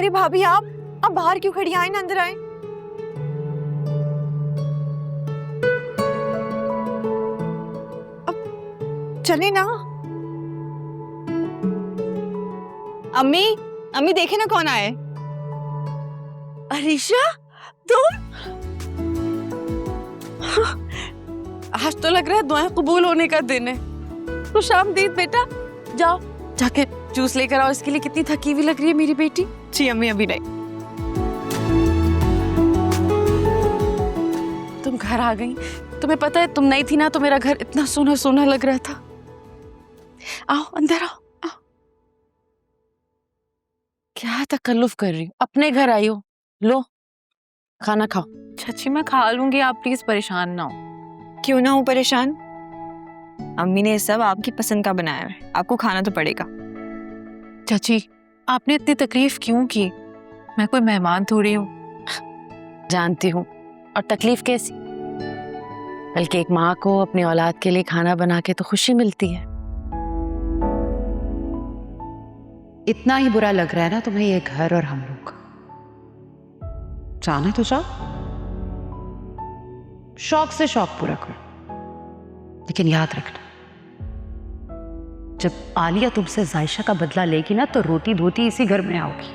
अरे भाभी आप बाहर क्यों खड़ी, आए ना अंदर आए। अब चले ना। अम्मी अम्मी देखे ना कौन आए। अरीशा तुम? आज तो लग रहा है दुआएं कबूल होने का दिन है। तो शामदीद बेटा, जाओ जाके जूस लेकर आओ, इसके लिए कितनी थकी हुई लग रही है मेरी बेटी। जी अम्मी अभी नहीं। तुम घर आ गई। तुम्हें पता है तुम नहीं थी ना तो मेरा घर इतना सोना सोना लग रहा था। आओ अंदर आओ, आओ। क्या तकल्लुफ कर रही हो, अपने घर आई हो, लो खाना खाओ। चाची मैं खा लूंगी, आप प्लीज परेशान ना हो। क्यों ना हो परेशान, अम्मी ने सब आपकी पसंद का बनाया है, आपको खाना तो पड़ेगा। चाची आपने इतनी तकलीफ क्यों की? मैं कोई मेहमान थोड़ी हूँ। जानती हूँ, और तकलीफ कैसी? बल्कि एक माँ को अपनी औलाद के लिए खाना बना के तो खुशी मिलती है। इतना ही बुरा लग रहा है ना तुम्हें ये घर और हम लोग का? जाना तो जाओ, शौक से शौक पूरा करो, लेकिन याद रखना जब आलिया तुमसे जायशा का बदला लेगी ना तो रोती धोती इसी घर में आओगी।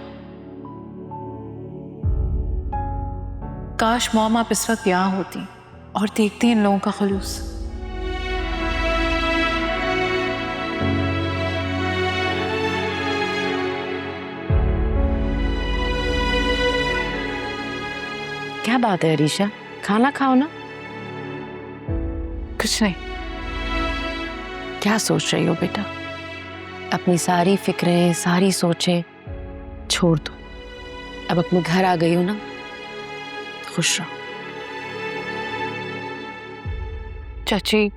काश मॉम आप इस वक्त यहाँ होती और देखती इन लोगों का खलूस। क्या बात है अरीशा, खाना खाओ ना। कुछ नहीं। क्या सोच रही हो बेटा? अपनी सारी फिक्रें, सारी सोचें छोड़ दो। अब अपने घर आ गई हो ना, तो खुश रहो। चाची,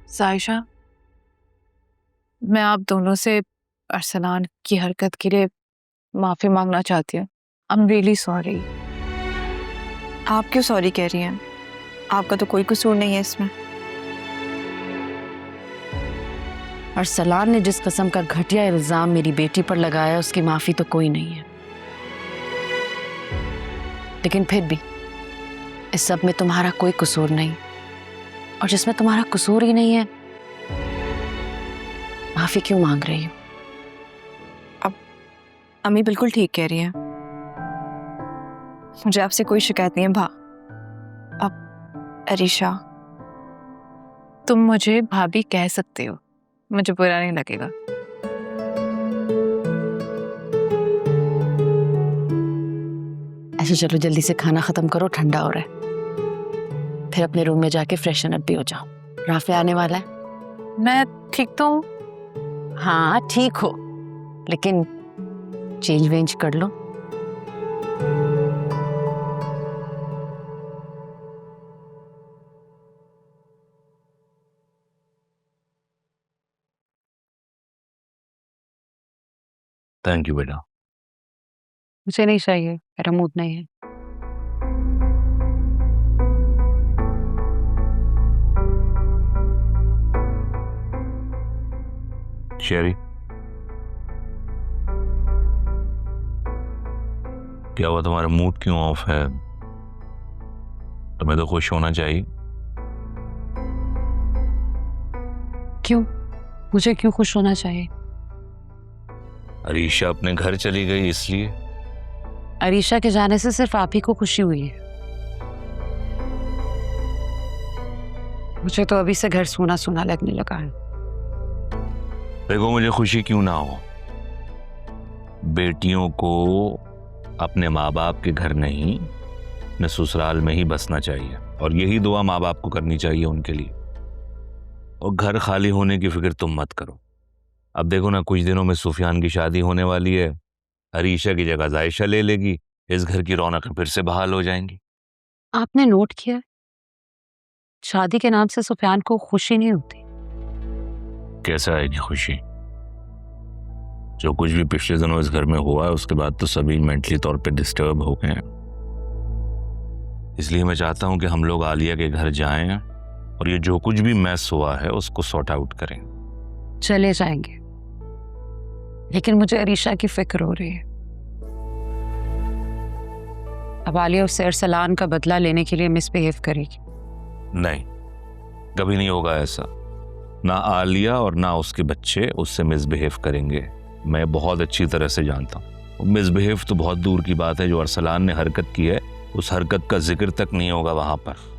साइशा, मैं आप दोनों से अरसलान की हरकत के लिए माफी मांगना चाहती हूँ। I am really sorry. आप क्यों सॉरी कह रही हैं? आपका तो कोई कसूर नहीं है इसमें। और सलार ने जिस किस्म का घटिया इल्जाम मेरी बेटी पर लगाया उसकी माफी तो कोई नहीं है। लेकिन फिर भी इस सब में तुम्हारा कोई कसूर नहीं, और जिसमें तुम्हारा कसूर ही नहीं है माफी क्यों मांग रही हो? अब अम्मी बिल्कुल ठीक कह रही हैं, मुझे आपसे कोई शिकायत नहीं है। अब अरीशा, तुम मुझे भाभी कह सकते हो, मुझे बुरा नहीं लगेगा। ऐसे चलो जल्दी से खाना खत्म करो, ठंडा हो रहा है। फिर अपने रूम में जाके फ्रेशन अप भी हो जाओ, राफे आने वाला है। मैं ठीक तो हूँ। हाँ ठीक हो, लेकिन चेंज वेंज कर लो। थैंक यू बेटा। मुझे नहीं चाहिए, मेरा मूड नहीं है। शेरी, क्या हुआ? तुम्हारा मूड क्यों ऑफ है? तुम्हें तो खुश होना चाहिए। क्यों? मुझे क्यों खुश होना चाहिए? अरीशा अपने घर चली गई इसलिए। अरीशा के जाने से सिर्फ आप ही को खुशी हुई है। मुझे तो अभी से घर सूना सूना लगने लगा है। देखो, मुझे खुशी क्यों ना हो, बेटियों को अपने माँ बाप के घर नहीं, अपने ससुराल में ही बसना चाहिए, और यही दुआ माँ बाप को करनी चाहिए उनके लिए। और घर खाली होने की फिक्र तुम मत करो। अब देखो ना, कुछ दिनों में सुफियान की शादी होने वाली है, अरीशा की जगह जायशा ले लेगी, इस घर की रौनक फिर से बहाल हो जाएंगी। आपने नोट किया, शादी के नाम से सुफियान को खुशी नहीं होती। कैसे आएगी खुशी? जो कुछ भी पिछले दिनों इस घर में हुआ है उसके बाद तो सभी मेंटली तौर पे डिस्टर्ब हो गए हैं। इसलिए मैं चाहता हूं कि हम लोग आलिया के घर जाएं और ये जो कुछ भी मैस हुआ है उसको सॉर्ट आउट करें। चले जाएंगे, लेकिन मुझे अरीशा की फिक्र हो रही है। अब आलिया उससे अरसलान का बदला लेने के लिए मिसबिहेव करेगी। नहीं, कभी नहीं होगा ऐसा। ना आलिया और ना उसके बच्चे उससे मिसबिहेव करेंगे। मैं बहुत अच्छी तरह से जानता हूँ। मिसबिहेव तो बहुत दूर की बात है, जो अरसलान ने हरकत की है उस हरकत का जिक्र तक नहीं होगा वहां पर।